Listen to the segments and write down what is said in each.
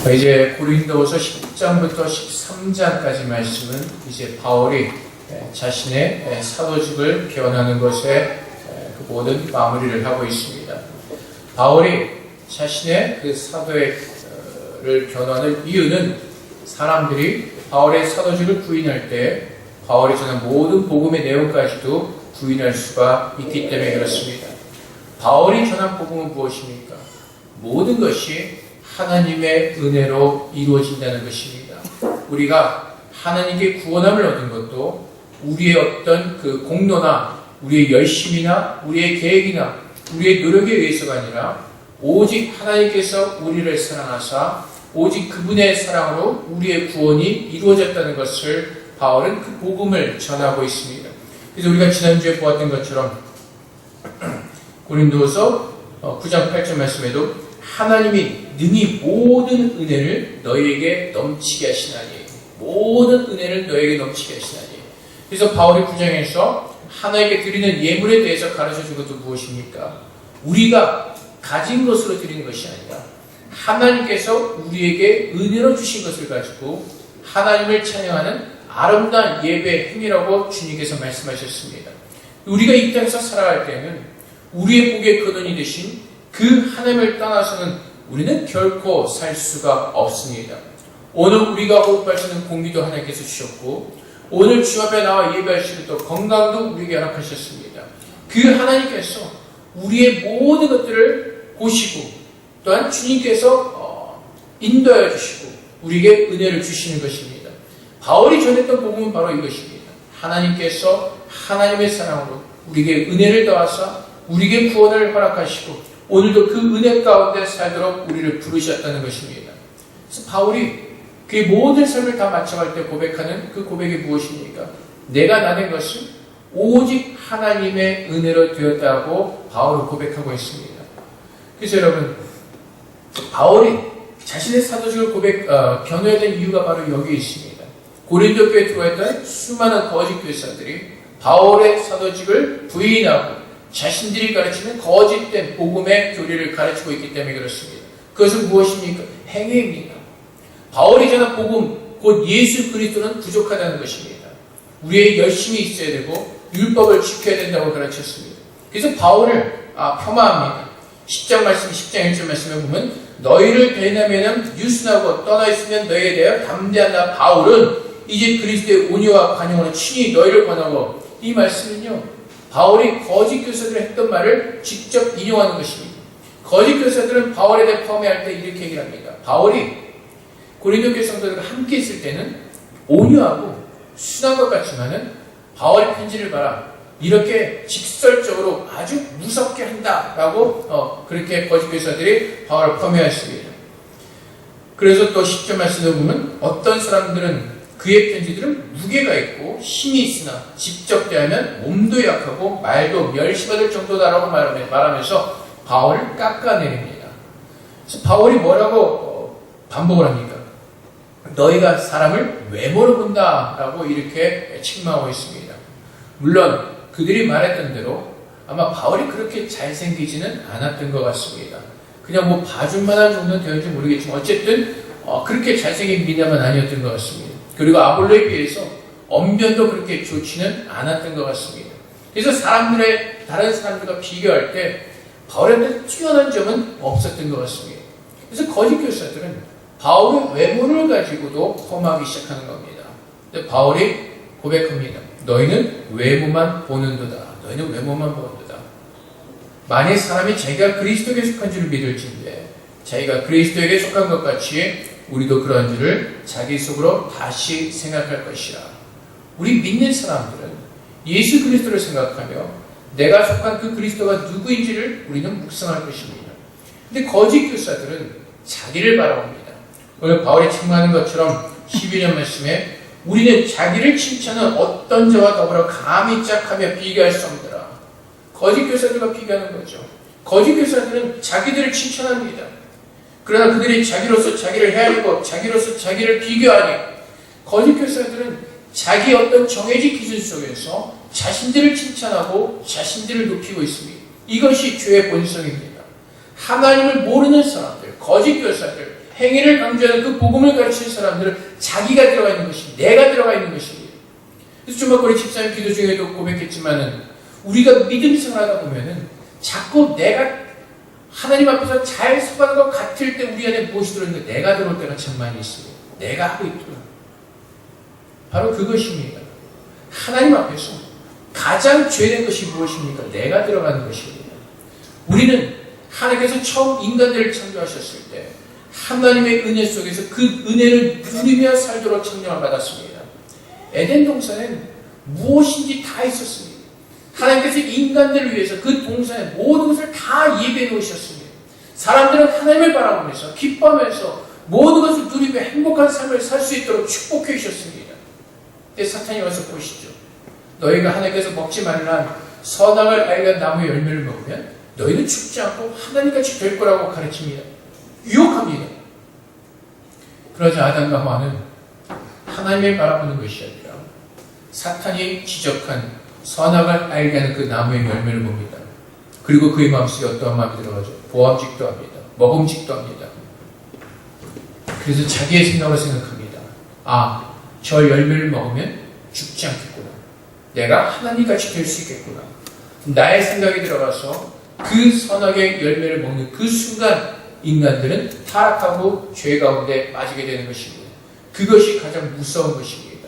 이제 고린도후서 10장부터 13장까지 말씀은 이제 바울이 자신의 사도직을 변하는 것에 그 모든 마무리를 하고 있습니다. 바울이 자신의 그 사도를 변하는 이유는 사람들이 바울의 사도직을 부인할 때 바울이 전한 모든 복음의 내용까지도 부인할 수가 있기 때문에 그렇습니다. 바울이 전한 복음은 무엇입니까? 모든 것이 하나님의 은혜로 이루어진다는 것입니다. 우리가 하나님께 구원함을 얻은 것도 우리의 어떤 그 공로나 우리의 열심이나 우리의 계획이나 우리의 노력에 의해서가 아니라 오직 하나님께서 우리를 사랑하사 오직 그분의 사랑으로 우리의 구원이 이루어졌다는 것을 바울은 그 복음을 전하고 있습니다. 그래서 우리가 지난주에 보았던 것처럼 고린도서 9장 8절 말씀에도 하나님이 능히 모든 은혜를 너희에게 넘치게 하시나니 모든 은혜를 너희에게 넘치게 하시나니. 그래서 바울이 9장에서 하나님께 드리는 예물에 대해서 가르쳐준 것도 무엇입니까? 우리가 가진 것으로 드리는 것이 아니라 하나님께서 우리에게 은혜로 주신 것을 가지고 하나님을 찬양하는 아름다운 예배 행위라고 주님께서 말씀하셨습니다. 우리가 이 땅에서 살아갈 때는 우리의 복의 근원이 되신 그 하나님을 떠나서는 우리는 결코 살 수가 없습니다. 오늘 우리가 호흡할 수 있는 공기도 하나님께서 주셨고 오늘 주 앞에 나와 예배할 수 있는 또 건강도 우리에게 허락하셨습니다. 그 하나님께서 우리의 모든 것들을 보시고 또한 주님께서 인도하여 주시고 우리에게 은혜를 주시는 것입니다. 바울이 전했던 복음은 바로 이것입니다. 하나님께서 하나님의 사랑으로 우리에게 은혜를 더하사 우리에게 구원을 허락하시고 오늘도 그 은혜 가운데 살도록 우리를 부르셨다는 것입니다. 그래서 바울이 그의 모든 삶을 다 마쳐갈 때 고백하는 그 고백이 무엇입니까? 내가 나된 것은 오직 하나님의 은혜로 되었다고 바울은 고백하고 있습니다. 그래서 여러분, 바울이 자신의 사도직을 변호해야 된 이유가 바로 여기에 있습니다. 고린도 교회에 들어왔던 수많은 거짓 교사들이 바울의 사도직을 부인하고 자신들이 가르치는 거짓된 복음의 교리를 가르치고 있기 때문에 그렇습니다. 그것은 무엇입니까? 행위입니다. 바울이 전한 복음, 곧 예수 그리스도는 부족하다는 것입니다. 우리의 열심이 있어야 되고 율법을 지켜야 된다고 가르쳤습니다. 그래서 바울을 폄하합니다. 10장 말씀, 10장 1절 말씀에 보면 너희를 대인하면 유순하고 떠나 있으면 너희에 대하여 담대한다. 바울은 이제 그리스도의 온유와 관용으로 친히 너희를 권하고 이 말씀은요. 바울이 거짓 교사들이 했던 말을 직접 인용하는 것입니다. 거짓 교사들은 바울에 대해 폄훼할 때 이렇게 얘기를 합니다. 바울이 고린도 교회 성도들과 함께 있을 때는 온유하고 순한 것 같지만은 바울의 편지를 봐라. 이렇게 직설적으로 아주 무섭게 한다라고 그렇게 거짓 교사들이 바울을 폄훼했습니다. 그래서 또 10절 말씀을 보면 어떤 사람들은 그의 편지들은 무게가 있고 힘이 있으나 직접 대하면 몸도 약하고 말도 멸시받을 정도다라고 말하면서 바울을 깎아내립니다. 그래서 바울이 뭐라고 반복을 합니까? 너희가 사람을 외모로 본다라고 이렇게 책망하고 있습니다. 물론 그들이 말했던 대로 아마 바울이 그렇게 잘생기지는 않았던 것 같습니다. 그냥 뭐 봐줄만한 정도는 되는지 모르겠지만 어쨌든 그렇게 잘생긴 미남은 아니었던 것 같습니다. 그리고 아볼로에 비해서 언변도 그렇게 좋지는 않았던 것 같습니다. 그래서 다른 사람들과 비교할 때 바울한테 뛰어난 점은 없었던 것 같습니다. 그래서 거짓 교사들은 바울의 외모를 가지고도 험하기 시작하는 겁니다. 근데 바울이 고백합니다. 너희는 외모만 보는도다. 너희는 외모만 보는도다. 만약 사람이 자기가 그리스도에게 속한 줄을 믿을진데 자기가 그리스도에게 속한 것 같이 우리도 그러한 줄을 자기 속으로 다시 생각할 것이라. 우리 믿는 사람들은 예수 그리스도를 생각하며 내가 속한 그 그리스도가 누구인지를 우리는 묵상할 것입니다. 근데 거짓 교사들은 자기를 바라봅니다. 오늘 바울이 책망하는 것처럼 12년 말씀에 우리는 자기를 칭찬한 어떤 자와 더불어 감히 짝하며 비교할 수 없더라. 거짓 교사들과 비교하는 거죠. 거짓 교사들은 자기들을 칭찬합니다. 그러나 그들이 자기로서 자기를 헤아리고 자기로서 자기를 비교하니 거짓 교사들은 자기 어떤 정해진 기준 속에서 자신들을 칭찬하고 자신들을 높이고 있습니다. 이것이 죄의 본성입니다. 하나님을 모르는 사람들, 거짓 교사들, 행위를 강조하는 그 복음을 가르치는 사람들은 자기가 들어가 있는 것이, 내가 들어가 있는 것입니다. 그래서 주막거리 집사님 기도 중에도 고백했지만은 우리가 믿음 생활하다 보면은 자꾸 내가 하나님 앞에서 잘 서가는 것 같을 때 우리 안에 무엇이 들어있는가, 내가 들어올 때가 참 많이 있습니다. 내가 하고 있구나. 바로 그것입니다. 하나님 앞에서 가장 죄된 것이 무엇입니까? 내가 들어가는 것입니다. 우리는 하나님께서 처음 인간들을 창조하셨을 때 하나님의 은혜 속에서 그 은혜를 누리며 살도록 창조를 받았습니다. 에덴 동산에는 무엇인지 다 있었습니다. 하나님께서 인간들을 위해서 그 동산에 모든 것을 다 예배해 놓으셨습니다. 사람들은 하나님을 바라보면서 기뻐하면서 모든 것을 누리며 행복한 삶을 살 수 있도록 축복해 주셨습니다. 근데 사탄이 와서 보시죠. 너희가 하나님께서 먹지 말란 선악을 알게 나무의 열매를 먹으면 너희는 죽지 않고 하나님같이 될 거라고 가르칩니다. 유혹합니다. 그러자 아담과 하와는 하나님을 바라보는 것이 아니라 사탄이 지적한 선악을 알게 하는 그 나무의 열매를 봅니다. 그리고 그의 마음속에 어떠한 마음이 들어가죠? 보암직도 합니다. 먹음직도 합니다. 그래서 자기의 생각을 생각합니다. 아, 저 열매를 먹으면 죽지 않겠구나. 내가 하나님같이 될 수 있겠구나. 나의 생각이 들어가서 그 선악의 열매를 먹는 그 순간 인간들은 타락하고 죄 가운데 빠지게 되는 것입니다. 그것이 가장 무서운 것입니다.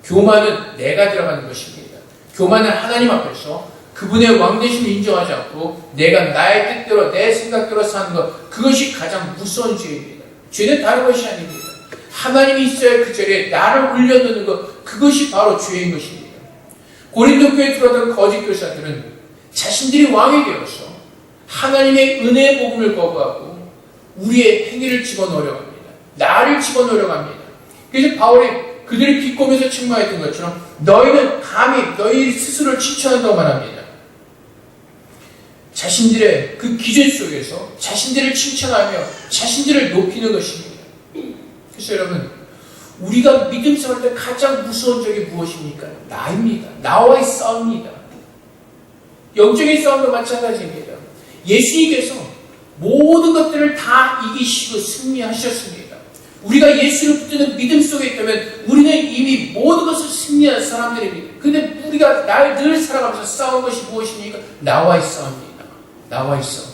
교만은 내가 들어가는 것입니다. 교만은 하나님 앞에서 그분의 왕되심을 인정하지 않고 내가 나의 뜻대로 내 생각대로 사는 것, 그것이 가장 무서운 죄입니다. 죄는 다른 것이 아닙니다. 하나님이 있어야 그 자리에 나를 올려놓는 것, 그것이 바로 죄인 것입니다. 고린도 교회에 들어왔던 거짓 교사들은 자신들이 왕이 되어서 하나님의 은혜의 복음을 거부하고 우리의 행위를 집어넣으려고 합니다. 나를 집어넣으려고 합니다. 그래서 바울이 그들을 비꼬면서 책망했던 것처럼 너희는 감히 너희 스스로를 칭찬한다고 말합니다. 자신들의 그 기준 속에서 자신들을 칭찬하며 자신들을 높이는 것입니다. 그래서 여러분, 우리가 믿음 생활 때 가장 무서운 적이 무엇입니까? 나입니다. 나와의 싸움입니다. 영적인 싸움도 마찬가지입니다. 예수님께서 모든 것들을 다 이기시고 승리하셨습니다. 우리가 예수를 붙드는 믿음 속에 있다면 우리는 이미 모든 것을 승리한 사람들입니다. 근데 우리가 날 늘 살아가면서 싸운 것이 무엇입니까? 나와의 싸움입니다. 나와의 싸움.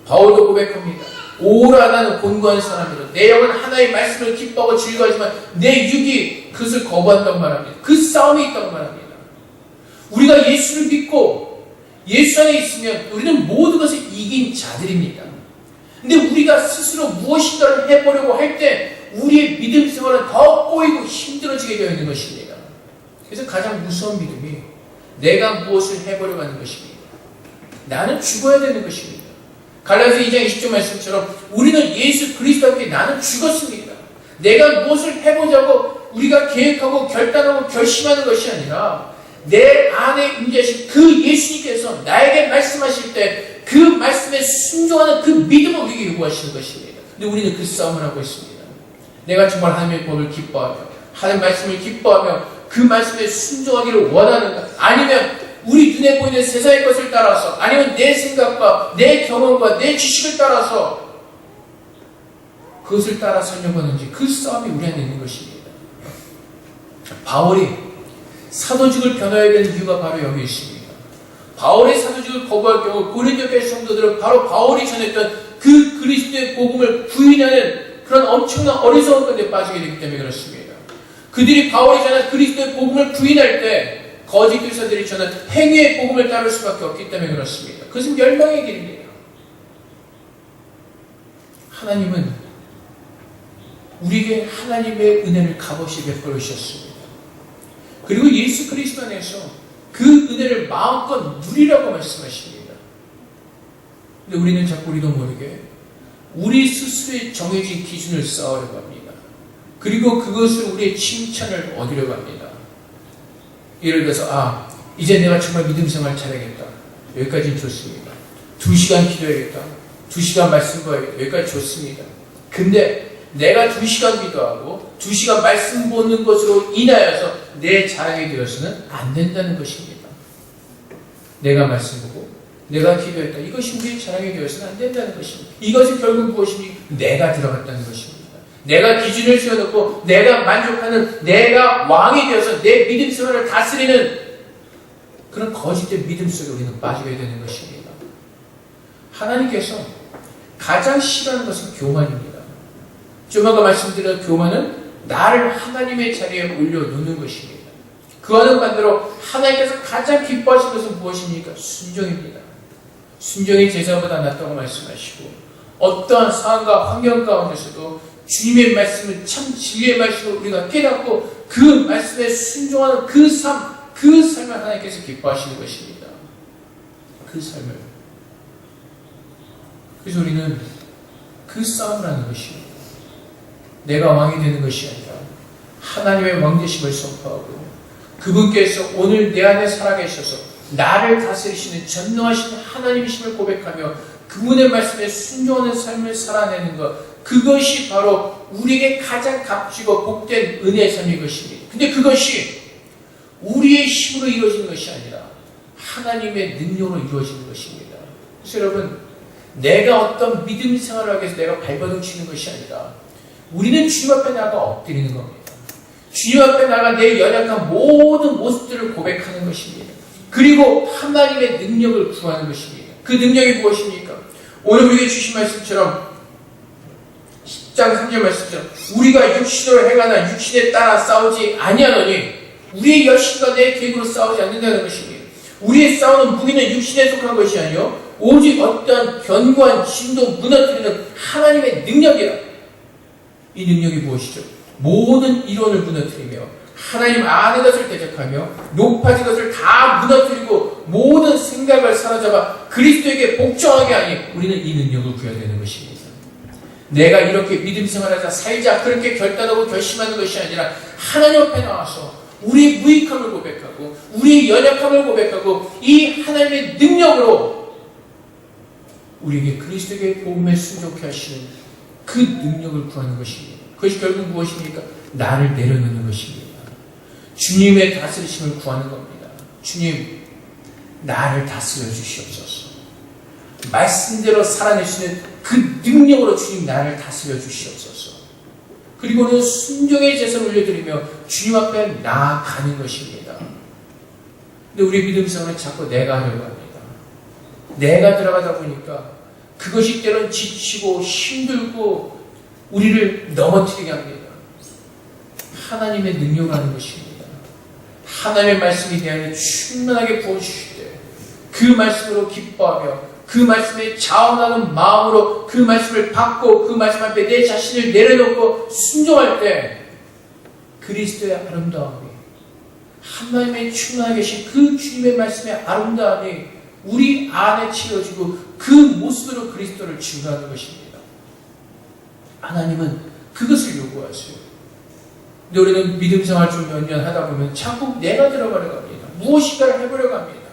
바울도 고백합니다. 오라 나는 곤고한 사람이라. 내 영은 하나의 말씀을 기뻐하고 즐거워하지만 내 육이 그것을 거부한다고 말합니다. 그 싸움이 있다고 말합니다. 우리가 예수를 믿고 예수 안에 있으면 우리는 모든 것을 이긴 자들입니다. 근데 우리가 스스로 무엇인가를 해보려고 할 때 우리의 믿음 생활은 더 꼬이고 힘들어지게 되어 있는 것입니다. 그래서 가장 무서운 믿음이 내가 무엇을 해보려고 하는 것입니다. 나는 죽어야 되는 것입니다. 갈라디아 2장 20절 말씀처럼 우리는 예수 그리스도 함께 나는 죽었습니다. 내가 무엇을 해보자고 우리가 계획하고 결단하고 결심하는 것이 아니라 내 안에 임재하신 그 예수님께서 나에게 말씀하실 때 그 말씀에 순종하는 그 믿음을 우리에게 요구하시는 것입니다. 근데 우리는 그 싸움을 하고 있습니다. 내가 정말 하나님의 법을 기뻐하며 하나님의 말씀을 기뻐하며 그 말씀에 순종하기를 원하는가? 아니면 우리 눈에 보이는 세상의 것을 따라서, 아니면 내 생각과 내 경험과 내 지식을 따라서 그것을 따라 살려고 하는지, 그 싸움이 우리 안에 있는 것입니다. 바울이 사도직을 변화해야 되는 이유가 바로 여기 있습니다. 바울의 사도직을 거부할 경우 고린도 교회 성도들은 바로 바울이 전했던 그 그리스도의 복음을 부인하는 그런 엄청난 어리석은 건데 빠지게 되기 때문에 그렇습니다. 그들이 바울이 전한 그리스도의 복음을 부인할 때 거짓 교사들이 전한 행위의 복음을 따를 수밖에 없기 때문에 그렇습니다. 그것은 멸망의 길입니다. 하나님은 우리에게 하나님의 은혜를 값없이 베풀어 주셨습니다. 그리고 예수 그리스도 안에서 그 은혜를 마음껏 누리라고 말씀하십니다. 근데 우리는 자꾸 우리도 모르게 우리 스스로의 정해진 기준을 쌓으려고 합니다. 그리고 그것을 우리의 칭찬을 얻으려고 합니다. 예를 들어서 이제 내가 정말 믿음 생활 잘하겠다. 여기까지는 좋습니다. 2시간 기도해야겠다. 2시간 말씀 봐야겠다. 여기까지 좋습니다. 근데 내가 2시간 기도하고 2시간 말씀 보는 것으로 인하여서 내 자랑이 되어서는 안 된다는 것입니다. 내가 말씀 보고 내가 기도했다. 이것이 우리의 자랑이 되어서는 안 된다는 것입니다. 이것이 결국 무엇입니까? 내가 들어갔다는 것입니다. 내가 기준을 세워놓고 내가 만족하는 내가 왕이 되어서 내 믿음 생활을 다스리는 그런 거짓된 믿음 속에 우리는 빠지게 되는 것입니다. 하나님께서 가장 싫어하는 것은 교만입니다. 좀 아까 말씀드린 교만은 나를 하나님의 자리에 올려놓는 것입니다. 그와는 반대로 하나님께서 가장 기뻐하시는 것은 무엇입니까? 순종입니다. 순종이 제사보다 낫다고 말씀하시고 어떠한 상황과 환경 가운데서도 주님의 말씀은 참 진리의 말씀을 우리가 깨닫고 그 말씀에 순종하는 그 삶을 하나님께서 기뻐하시는 것입니다. 그 삶을. 그래서 우리는 그 싸움을 하는 것입니다. 내가 왕이 되는 것이 아니라 하나님의 왕되심을 선포하고 그분께서 오늘 내 안에 살아계셔서 나를 다스리시는 전능하신 하나님이심을 고백하며 그분의 말씀에 순종하는 삶을 살아내는 것, 그것이 바로 우리에게 가장 값지고 복된 은혜의 삶인 것입니다. 근데 그것이 우리의 힘으로 이루어지는 것이 아니라 하나님의 능력으로 이루어지는 것입니다. 그래서 여러분, 내가 어떤 믿음 생활을 하기 위해서 내가 발버둥 치는 것이 아니라 우리는 주님 앞에 나가 엎드리는 겁니다. 주님 앞에 나가 내 연약한 모든 모습들을 고백하는 것입니다. 그리고 하나님의 능력을 구하는 것입니다. 그 능력이 무엇입니까? 오늘 우리에게 주신 말씀처럼 10장 3절 말씀처럼 우리가 육신으로 행하나 육신에 따라 싸우지 아니하노니 우리의 열심과 내 계획으로 싸우지 않는다는 것입니다. 우리의 싸우는 무기는 육신에 속한 것이 아니요 오직 어떠한 견고한 진도 무너뜨리는 하나님의 능력이라. 이 능력이 무엇이죠? 모든 이론을 무너뜨리며 하나님 아는 것을 대적하며 높아진 것을 다 무너뜨리고 모든 생각을 사로잡아 그리스도에게 복종하게 하니 우리는 이 능력을 구해야 되는 것입니다. 내가 이렇게 믿음 생활하자 살자 그렇게 결단하고 결심하는 것이 아니라 하나님 앞에 나와서 우리의 무익함을 고백하고 우리의 연약함을 고백하고 이 하나님의 능력으로 우리에게 그리스도에게 복음에 순종케 하시는 그 능력을 구하는 것입니다. 그것이 결국 무엇입니까? 나를 내려놓는 것입니다. 주님의 다스리심을 구하는 겁니다. 주님, 나를 다스려 주시옵소서. 말씀대로 살아내시는 그 능력으로 주님 나를 다스려 주시옵소서. 그리고는 순종의 제사를 올려드리며 주님 앞에 나아가는 것입니다. 근데 우리 믿음 생활은 자꾸 내가 하려고 합니다. 내가 들어가다 보니까 그것이 때론 지치고 힘들고 우리를 넘어뜨리게 합니다. 하나님의 능력을 하는 것입니다. 하나님의 말씀이 내 안에 충만하게 부어주실 때 그 말씀으로 기뻐하며 그 말씀에 자원하는 마음으로 그 말씀을 받고 그 말씀 앞에 내 자신을 내려놓고 순종할 때 그리스도의 아름다움이 하나님의 충만하게 계신 그 주님의 말씀의 아름다움이 우리 안에 채워지고 그 모습으로 그리스도를 증거하는 것입니다. 하나님은 그것을 요구하세요. 근데 우리는 믿음 생활 좀 몇 년 하다 보면 자꾸 내가 들어가려고 합니다. 무엇인가를 해보려고 합니다.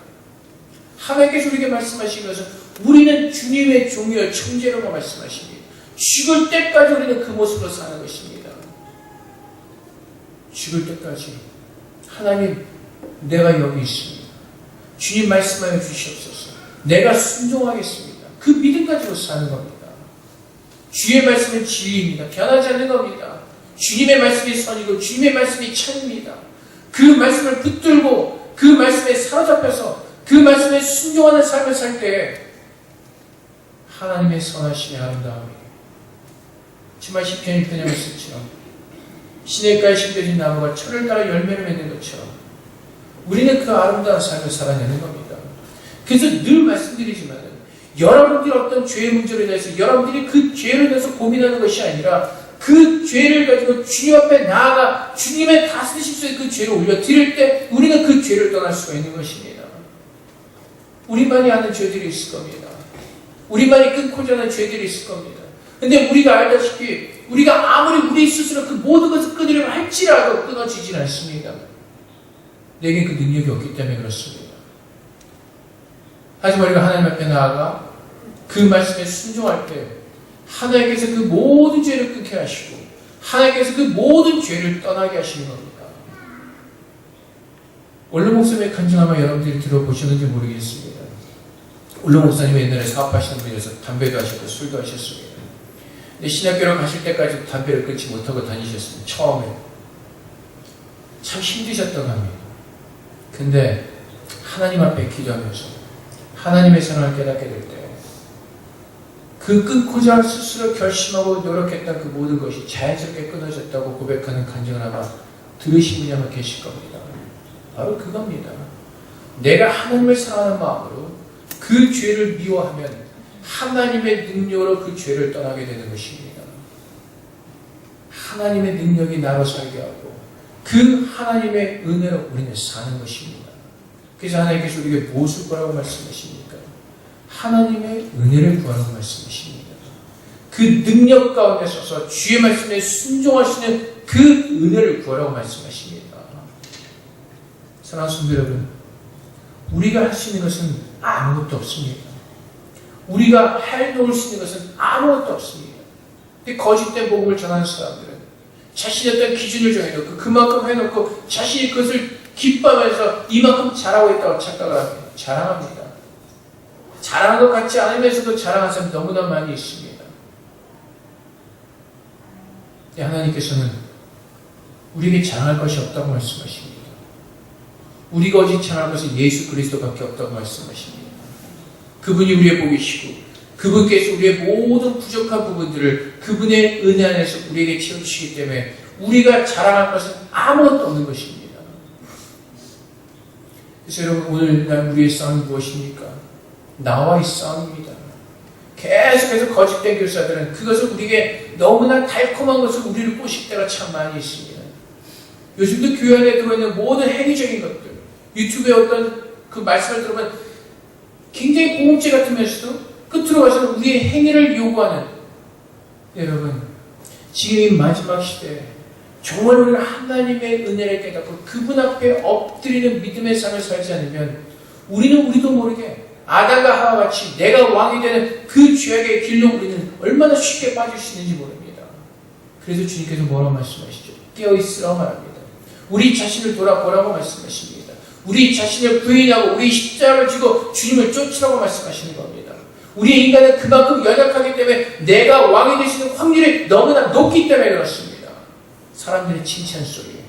하나님께서 우리에게 말씀하신 것은 우리는 주님의 종이요 청재로만 말씀하십니다. 죽을 때까지 우리는 그 모습으로 사는 것입니다. 죽을 때까지 하나님 내가 여기 있습니다. 주님 말씀하여 주시옵소서. 내가 순종하겠습니다. 그 믿음 가지고 사는 겁니다. 주의 말씀은 진리입니다. 변하지 않는 겁니다. 주님의 말씀이 선이고 주님의 말씀이 참입니다. 그 말씀을 붙들고 그 말씀에 사로잡혀서 그 말씀에 순종하는 삶을 살 때 하나님의 선하심의 아름다움이 정말 시편 1편의 말씀처럼 시냇가에 심겨진 나무가 철을 따라 열매를 맺는 것처럼 우리는 그 아름다운 삶을 살아내는 겁니다. 그래서 늘 말씀드리지만 여러분들이 어떤 죄의 문제로 인해서 여러분들이 그 죄로 인해서 고민하는 것이 아니라 그 죄를 가지고 주님 앞에 나아가 주님의 다스리심 속에 그 죄를 올려드릴 때 우리는 그 죄를 떠날 수가 있는 것입니다. 우리만이 아는 죄들이 있을 겁니다. 우리만이 끊고자 하는 죄들이 있을 겁니다. 근데 우리가 알다시피 우리가 아무리 우리 스스로 그 모든 것을 끊으려고 할지라도 끊어지질 않습니다. 내게 그 능력이 없기 때문에 그렇습니다. 하지만 우리가 하나님 앞에 나아가 그 말씀에 순종할 때 하나님께서 그 모든 죄를 끊게 하시고 하나님께서 그 모든 죄를 떠나게 하시는 겁니다. 원로 목사님의 간증 아마 여러분들이 들어보셨는지 모르겠습니다. 원로 목사님은 옛날에 사업하시는 분이어서 담배도 하셨고 술도 하셨습니다. 근데 신학교로 가실 때까지 담배를 끊지 못하고 다니셨습니다. 처음에. 참 힘드셨던 겁니다. 근데 하나님 앞에 기도하면서 하나님의 사랑을 깨닫게 될 때 그 끊고자 스스로 결심하고 노력했던 그 모든 것이 자연스럽게 끊어졌다고 고백하는 간증을 아마 들으신 분이 아마 계실 겁니다. 바로 그겁니다. 내가 하나님을 사랑하는 마음으로 그 죄를 미워하면 하나님의 능력으로 그 죄를 떠나게 되는 것입니다. 하나님의 능력이 나로 살게 하고 그 하나님의 은혜로 우리는 사는 것입니다. 그래서 하나님께서 우리에게 무엇을 구하라고 말씀하십니까? 하나님의 은혜를 구하라고 말씀하십니다. 그 능력 가운데 서서 주의 말씀에 순종할 수 있는 그 은혜를 구하라고 말씀하십니다. 사랑하는 성도 여러분, 우리가 할 수 있는 것은 아무것도 없습니다. 우리가 해놓을 수 있는 것은 아무것도 없습니다. 근데 거짓된 복음을 전하는 사람들은 자신의 어떤 기준을 정해놓고 그만큼 해놓고 자신이 그것을 기뻐하면서 이만큼 잘하고 있다고 착각을 합니다. 자랑합니다. 자랑한 것 같지 않으면서도 자랑하는 사람 너무나 많이 있습니다. 하나님께서는 우리에게 자랑할 것이 없다고 말씀하십니다. 우리가 오직 자랑할 것은 예수 그리스도밖에 없다고 말씀하십니다. 그분이 우리의 복이시고 그분께서 우리의 모든 부족한 부분들을 그분의 은혜 안에서 우리에게 채워주시기 때문에 우리가 자랑할 것은 아무것도 없는 것입니다. 그래서 여러분, 오늘날 우리의 싸움이 무엇입니까? 나와의 싸움입니다. 계속해서 거짓된 교사들은 그것을 우리에게 너무나 달콤한 것을 우리를 꼬실 때가 참 많이 있습니다. 요즘도 교회 안에 들어있는 모든 행위적인 것들, 유튜브에 어떤 그 말씀을 들으면 굉장히 공업체 같으면서도 끝으로 가서는 우리의 행위를 요구하는, 여러분, 지금 이 마지막 시대에 정말 우리가 하나님의 은혜를 깨닫고 그분 앞에 엎드리는 믿음의 삶을 살지 않으면 우리도 모르게 아담과 하와 같이 내가 왕이 되는 그 죄악의 길로 우리는 얼마나 쉽게 빠질 수 있는지 모릅니다. 그래서 주님께서 뭐라고 말씀하시죠? 깨어있으라고 말합니다. 우리 자신을 돌아보라고 말씀하십니다. 우리 자신을 부인하고 우리 십자가를 지고 주님을 쫓으라고 말씀하시는 겁니다. 우리 인간은 그만큼 연약하기 때문에 내가 왕이 되시는 확률이 너무나 높기 때문에 그렇습니다. 사람들의 칭찬 소리,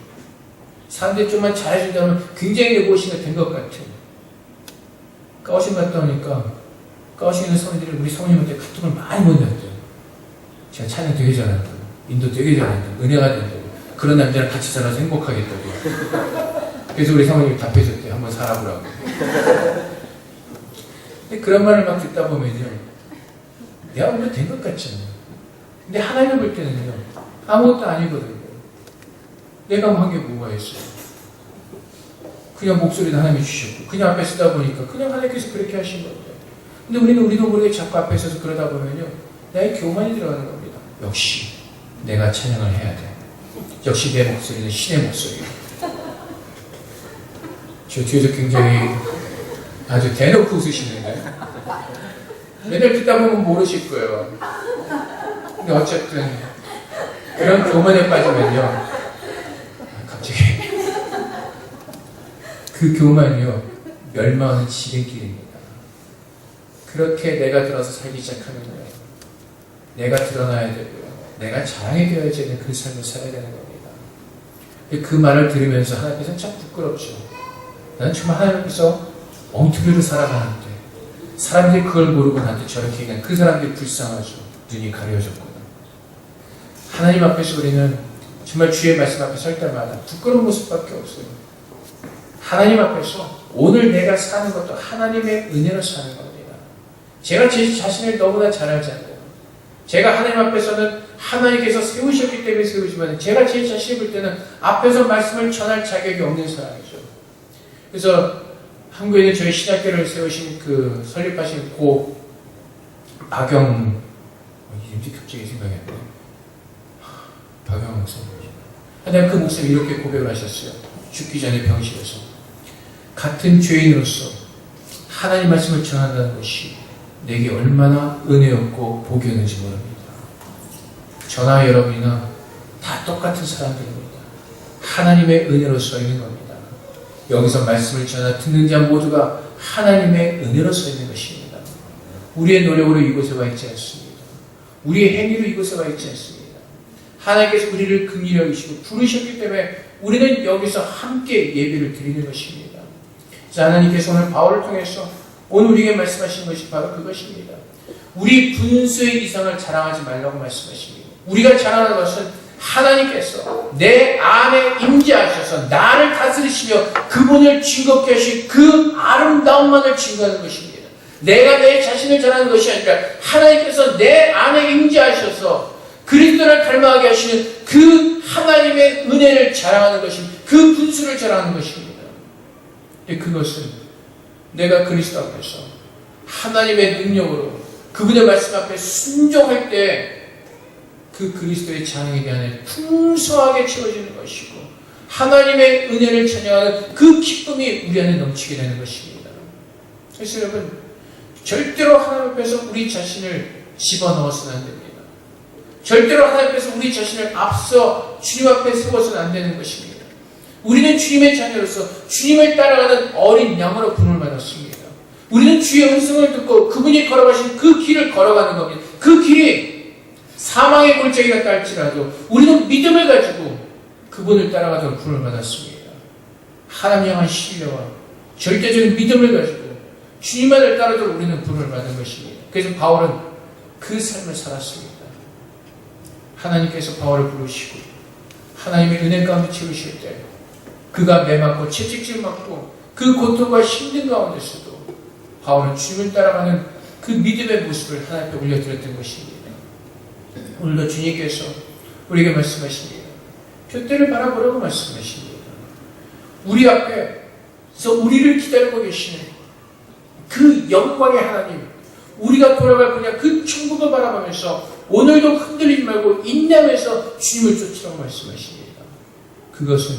사람들이 좀만 잘해준다면 굉장히 무엇인가 된 것 같은, 까오신 갔다 오니까 까오신 있는 성인들이 우리 성님한테 카톡을 많이 보냈대요. 제가 찬양 되게 잘한다고, 인도 되게 잘한다고, 은혜가 된다고, 그런 남자랑 같이 살아서 행복하겠다고. 그래서 우리 사모님이 답해줬대요. 한번 살아보라고. 근데 그런 말을 막 듣다 보면요, 내가 오늘 된 것 같잖아요. 근데 하나님을 볼 때는요, 아무것도 아니거든요. 내가 뭐 한 게 뭐가 있어요. 그냥 목소리도 하나님이 주셨고, 그냥 앞에 쓰다 보니까 그냥 하나님께서 그렇게 하신 거예요. 근데 우리도 모르게 자꾸 앞에 서서 그러다 보면요, 나의 교만이 들어가는 겁니다. 역시 내가 찬양을 해야 돼. 역시 내 목소리는 신의 목소리야. 저 뒤에서 굉장히 아주 대놓고 웃으시는데, 맨날 듣다 보면 모르실 거예요. 근데 어쨌든 그런 교만에 빠지면요, 갑자기 그 교만이요, 멸망하는 지름길입니다. 그렇게 내가 들어서 살기 시작하면요, 내가 드러나야 되고요, 내가 자랑이 되어야 되는 그 삶을 살아야 되는 겁니다. 그 말을 들으면서 하나님께서는 참 부끄럽죠. 나는 정말 하나님께서 엉터리로 살아가는데 사람들이 그걸 모르고 나한테 저렇게 얘기하는 그 사람들이 불쌍하죠. 눈이 가려졌구나. 하나님 앞에서 우리는 정말 주의 말씀 앞에 설 때마다 부끄러운 모습밖에 없어요. 하나님 앞에서 오늘 내가 사는 것도 하나님의 은혜로 사는 겁니다. 제가 제 자신을 너무나 잘 알지 않아요. 제가 하나님 앞에서는 하나님께서 세우셨기 때문에 세우지만 제가 제 자신을 볼 때는 앞에서 말씀을 전할 자격이 없는 사람이죠. 그래서 한국에 있는 저희 신학교를 세우신 그 설립하신 고 박영, 이름이 갑자기 생각이 안 나요. 박영 목사님. 하여튼 그 목사님이 이렇게 고백을 하셨어요. 죽기 전에 병실에서. 같은 죄인으로서 하나님 말씀을 전한다는 것이 내게 얼마나 은혜였고 복이었는지 모릅니다. 저나 여러분이나 다 똑같은 사람들입니다. 하나님의 은혜로 서 있는 겁니다. 여기서 말씀을 전하 듣는 자 모두가 하나님의 은혜로 서 있는 것입니다. 우리의 노력으로 이곳에 와 있지 않습니다. 우리의 행위로 이곳에 와 있지 않습니다. 하나님께서 우리를 긍휼히 여기시고 부르셨기 때문에 우리는 여기서 함께 예배를 드리는 것입니다. 그래서 하나님께서 오늘 바울을 통해서 오늘 우리에게 말씀하신 것이 바로 그것입니다. 우리 분수의 이상을 자랑하지 말라고 말씀하십니다. 우리가 자랑하는 것은 하나님께서 내 안에 임재하셔서 나를 다스리시며 그분을 즐겁게 하신 그 아름다움만을 증거하는 것입니다. 내가 내 자신을 자랑하는 것이 아니라 하나님께서 내 안에 임재하셔서 그리스도를 닮아가게 하시는 그 하나님의 은혜를 자랑하는 것입니다. 그 분수를 자랑하는 것입니다. 근데 그것은 내가 그리스도 앞에서 하나님의 능력으로 그분의 말씀 앞에 순종할 때 그 그리스도의 자랑에 대한 풍성하게 채워지는 것이고 하나님의 은혜를 찬양하는 그 기쁨이 우리 안에 넘치게 되는 것입니다. 그래서 여러분 절대로 하나님 앞에서 우리 자신을 집어넣어서는 안 됩니다. 절대로 하나님 앞에서 우리 자신을 앞서 주님 앞에 세워서는 안 되는 것입니다. 우리는 주님의 자녀로서 주님을 따라가는 어린 양으로 부름을 받았습니다. 우리는 주의 음성을 듣고 그분이 걸어가신 그 길을 걸어가는 겁니다. 그 길이 사망의 골짜기 같다 할지라도 우리는 믿음을 가지고 그분을 따라가도록 부름을 받았습니다. 하나님 향한 신뢰와 절대적인 믿음을 가지고 주님만을 따르도록 우리는 부름을 받은 것입니다. 그래서 바울은 그 삶을 살았습니다. 하나님께서 바울을 부르시고 하나님의 은혜 가운데 채우실 때 그가 매맞고 채찍질 맞고 그 고통과 힘든 가운데서도 바울은 주님을 따라가는 그 믿음의 모습을 하나님 앞에 올려드렸던 것입니다. 오늘도 주님께서 우리에게 말씀하십니다. 표대를 바라보라고 말씀하십니다. 우리 앞에서 우리를 기다리고 계시는 그 영광의 하나님, 우리가 돌아갈 거냐 그 천국을 바라보면서 오늘도 흔들리지 말고 인내하면서 주님을 쫓으라고 말씀하십니다. 그것은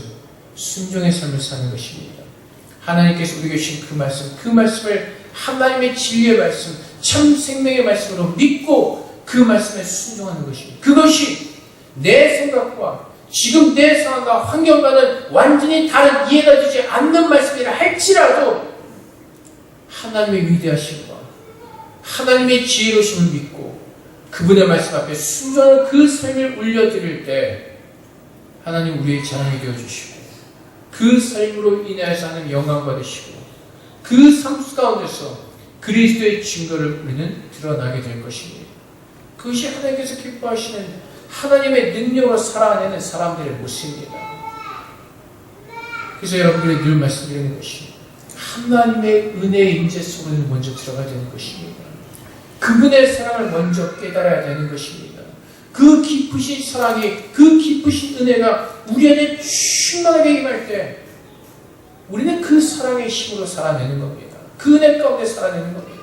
순종의 삶을 사는 것입니다. 하나님께서 우리에게 주신 그 말씀을 하나님의 진리의 말씀, 참 생명의 말씀으로 믿고 그 말씀에 순종하는 것입니다. 그것이 내 생각과 지금 내 상황과 환경과는 완전히 다른 이해가 되지 않는 말씀이라 할지라도 하나님의 위대하심과 하나님의 지혜로우심을 믿고 그분의 말씀 앞에 순전한 그 삶을 올려드릴 때 하나님 우리의 자랑이 되어주시고 그 삶으로 인해서 하는 영광 받으시고 그 삶 가운데서 그리스도의 증거를 우리는 드러나게 될 것입니다. 그것이 하나님께서 기뻐하시는 하나님의 능력으로 살아내는 사람들의 모습입니다. 그래서 여러분들이 늘 말씀드리는 것이 하나님의 은혜의 임재 속으로 먼저 들어가야 되는 것입니다. 그분의 사랑을 먼저 깨달아야 되는 것입니다. 그 깊으신 사랑이, 그 깊으신 은혜가 우리 안에 충만하게 임할 때 우리는 그 사랑의 힘으로 살아내는 겁니다. 그 은혜 가운데 살아내는 겁니다.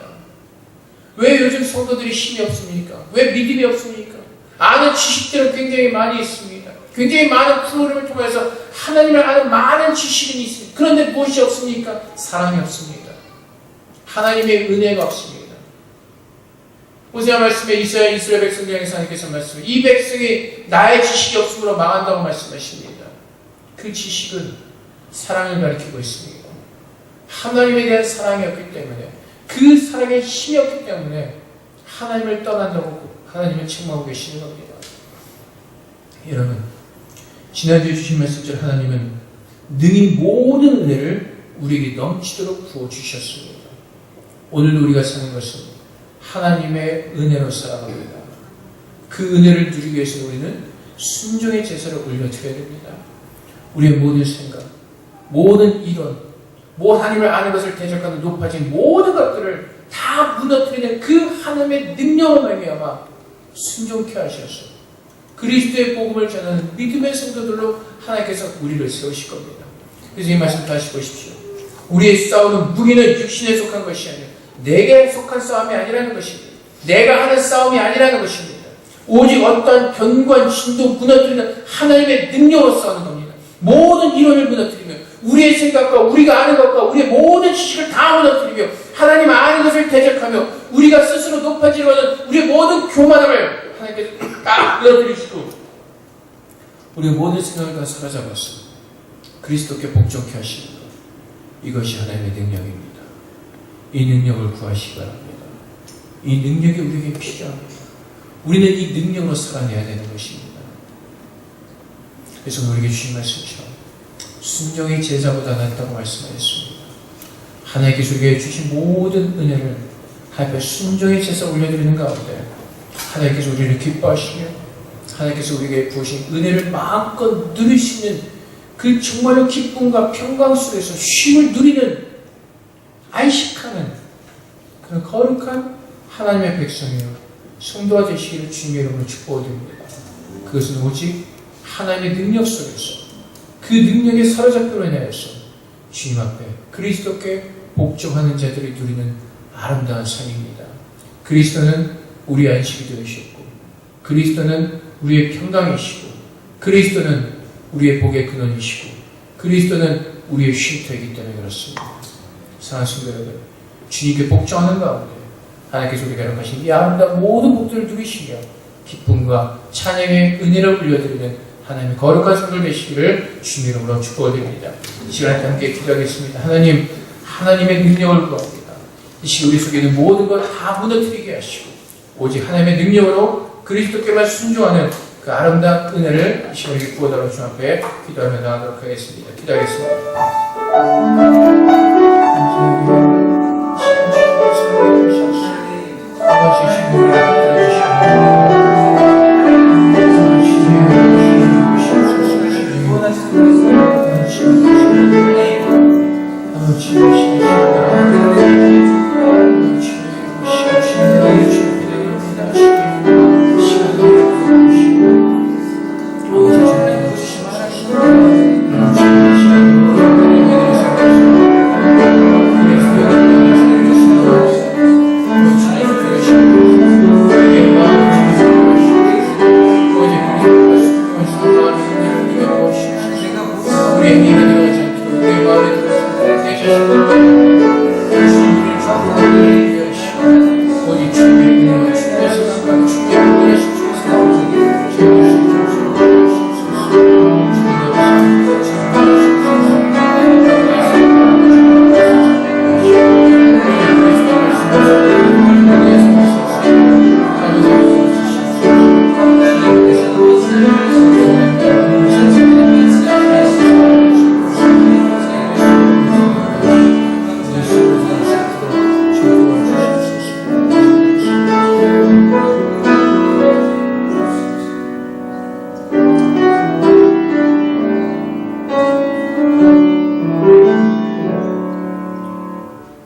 왜 요즘 성도들이 힘이 없습니까? 왜 믿음이 없습니까? 아는 지식들은 굉장히 많이 있습니다. 굉장히 많은 프로그램을 통해서 하나님을 아는 많은 지식이 있습니다. 그런데 무엇이 없습니까? 사랑이 없습니다. 하나님의 은혜가 없습니다. 호세아 말씀에 이스라엘 백성들 향해서 하나님께서 말씀해 이 백성이 나의 지식이 없으므로 망한다고 말씀하십니다. 그 지식은 사랑을 가리키고 있습니다. 하나님에 대한 사랑이 없기 때문에 그 사랑에 힘이 없기 때문에 하나님을 떠난다고 하나님을 책망하고 계시는 겁니다. 여러분 지난주에 주신 말씀처럼 하나님은 능히 모든 은혜를 우리에게 넘치도록 부어주셨습니다. 오늘도 우리가 사는 것은 하나님의 은혜로 살아갑니다. 그 은혜를 누리기 위해서 우리는 순종의 제사를 올려드려야 됩니다. 우리의 모든 생각, 모든 이론, 하나님을 아는 것을 대적하는 높아진 모든 것들을 다 무너뜨리는 그 하나님의 능력으로 말미암아 순종케 하셔서 그리스도의 복음을 전하는 믿음의 성도들로 하나님께서 우리를 세우실 겁니다. 그래서 이 말씀 다시 보십시오. 우리의 싸움은 무기는 육신에 속한 것이 아니라 내게 속한 싸움이 아니라는 것입니다. 내가 하는 싸움이 아니라는 것입니다. 오직 어떠한 견고한 진도 무너뜨리는 하나님의 능력으로 싸우는 겁니다. 모든 이론을 무너뜨리며 우리의 생각과 우리가 아는 것과 우리의 모든 지식을 다 무너뜨리며 하나님 아는 것을 대적하며 우리가 스스로 높아지려는 우리의 모든 교만함을 하나님께서 딱 무너뜨리시고 우리의 모든 생각을 다 사로잡아서 그리스도께 복종케 하시는 것, 이것이 하나님의 능력입니다. 이 능력을 구하시기 바랍니다. 이 능력이 우리에게 필요합니다. 우리는 이 능력으로 살아내야 되는 것입니다. 그래서 우리에게 주신 말씀처럼 순종이 제사보다 낫다고 말씀하셨습니다. 하나님께서 우리에게 주신 모든 은혜를 하나님 앞에 순종의 제사 올려드리는 가운데 하나님께서 우리를 기뻐하시며 하나님께서 우리에게 부으신 은혜를 마음껏 누릴 수 있는 그 정말로 기쁨과 평강 속에서 쉼을 누리는 안식하는 그런 거룩한 하나님의 백성이요 성도가 되시기를 주님의 이름으로 축복드립니다. 그것은 오직 하나님의 능력 속에서 그 능력에 사로잡히로 인하여서 주님 앞에 그리스도께 복종하는 자들이 누리는 아름다운 삶입니다. 그리스도는 우리의 안식이 되으셨고 그리스도는 우리의 평강이시고 그리스도는 우리의 복의 근원이시고 그리스도는 우리의 쉼터이기 때문에 그렇습니다. 사랑하는 성도 여러분, 주님께 복종하는 가운데 하나님께서 우리가 허락하신 이 아름다운 모든 복들을 누리시며 기쁨과 찬양의 은혜를 올려드리는 하나님의 거룩한 성도들 되시기를 주님 이름으로 축복드립니다. 이 시간에 함께 기도하겠습니다. 하나님, 하나님의 능력을 구합니다. 이 시간 우리 속에 있는 모든 걸 다 무너뜨리게 하시고 오직 하나님의 능력으로 그리스도께만 순종하는 그 아름다운 은혜를 이 시간에 부어달라고 주 앞에 기도하며 나가도록 하겠습니다. 기도하겠습니다.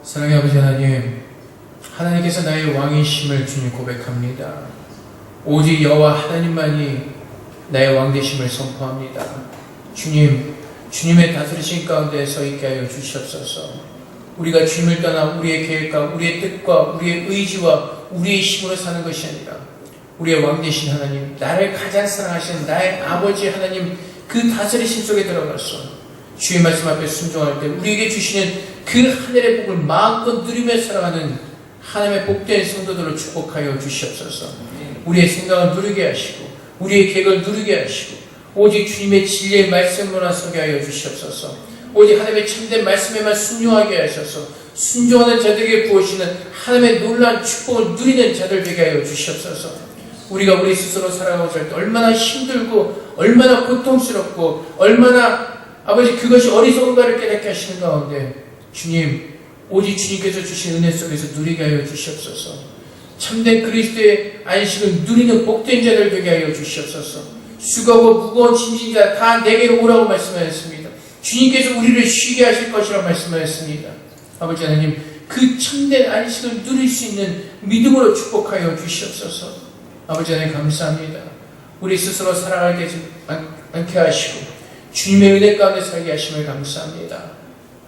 사랑의 아버지 하나님, 하나님께서 나의 왕이심을 주님 고백합니다. 오직 여호와 하나님만이 나의 왕 되심을 선포합니다. 주님, 주님의 다스리신 가운데 서 있게 하여 주시옵소서. 우리가 주님을 떠나 우리의 계획과 우리의 뜻과 우리의 의지와 우리의 힘으로 사는 것이 아니라 우리의 왕 되신 하나님, 나를 가장 사랑하시는 나의 아버지 하나님 그 다스리심 속에 들어가서 주의 말씀 앞에 순종할 때 우리에게 주시는 그 하늘의 복을 마음껏 누리며 살아가는 하나님의 복된 성도들을 축복하여 주시옵소서. 우리의 생각을 누리게 하시고 우리의 계획을 누리게 하시고 오직 주님의 진리의 말씀으로만 서게 하여 주시옵소서. 오직 하나님의 참된 말씀에만 순종하게 하셔서 순종하는 자들에게 부으시는 하나님의 놀라운 축복을 누리는 자들 되게 하여 주시옵소서. 우리가 우리 스스로 살아가고자 할 때 얼마나 힘들고 얼마나 고통스럽고 얼마나 아버지 그것이 어리석은가를 깨닫게 하시는 가운데 주님, 오직 주님께서 주신 은혜 속에서 누리게 하여 주시옵소서. 참된 그리스도의 안식을 누리는 복된 자들 되게 하여 주시옵소서. 수고하고 무거운 짐진 자 다 내게로 오라고 말씀하셨습니다. 주님께서 우리를 쉬게 하실 것이라고 말씀하셨습니다. 아버지 하나님, 그 참된 안식을 누릴 수 있는 믿음으로 축복하여 주시옵소서. 아버지 하나님 감사합니다. 우리 스스로 살아가게 하지 않게 하시고 주님의 은혜 가운데 살게 하심을 감사합니다.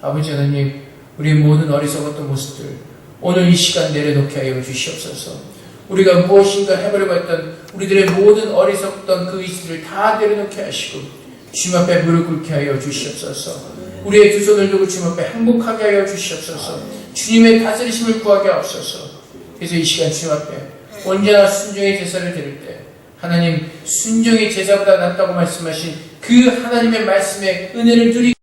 아버지 하나님, 우리의 모든 어리석었던 모습들 오늘 이 시간 내려놓게 하여 주시옵소서. 우리가 무엇인가 해보려고 했던 우리들의 모든 어리석던 그 의지를 다 내려놓게 하시고 주님 앞에 무릎 꿇게 하여 주시옵소서. 우리의 두 손을 두고 주님 앞에 행복하게 하여 주시옵소서. 주님의 다스리심을 구하게 하옵소서. 그래서 이 시간 주님 앞에 언제나 순종의 제사를 드릴 때 하나님 순종의 제사보다 낫다고 말씀하신 그 하나님의 말씀의 은혜를 누리게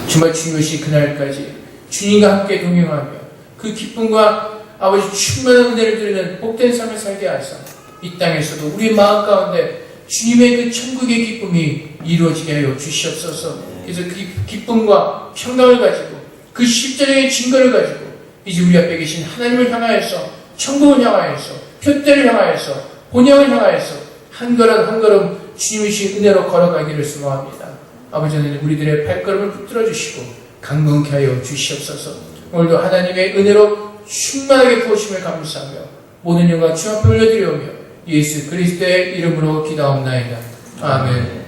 정말 주님 오시 그날까지 주님과 함께 동행하며 그 기쁨과 아버지 충만한 은혜를 누리는 복된 삶을 살게 하사 이 땅에서도 우리 마음 가운데 주님의 그 천국의 기쁨이 이루어지게 하여 주시옵소서. 그래서 그 기쁨과 평강을 가지고 그 십자가의 증거를 가지고 이제 우리 앞에 계신 하나님을 향하여서 천국을 향하여서 표대를 향하여서 본향을 향하여서 한 걸음 한 걸음 주님의 주신 은혜로 걸어가기를 소망합니다. 아버지 하나님 우리들의 발걸음을 붙들어 주시고 강건케 하여 주시옵소서. 오늘도 하나님의 은혜로 충만하게 부으심을 감사하며 모든 영광 주 앞에 올려드리오며 예수 그리스도의 이름으로 기도하옵나이다. 아멘.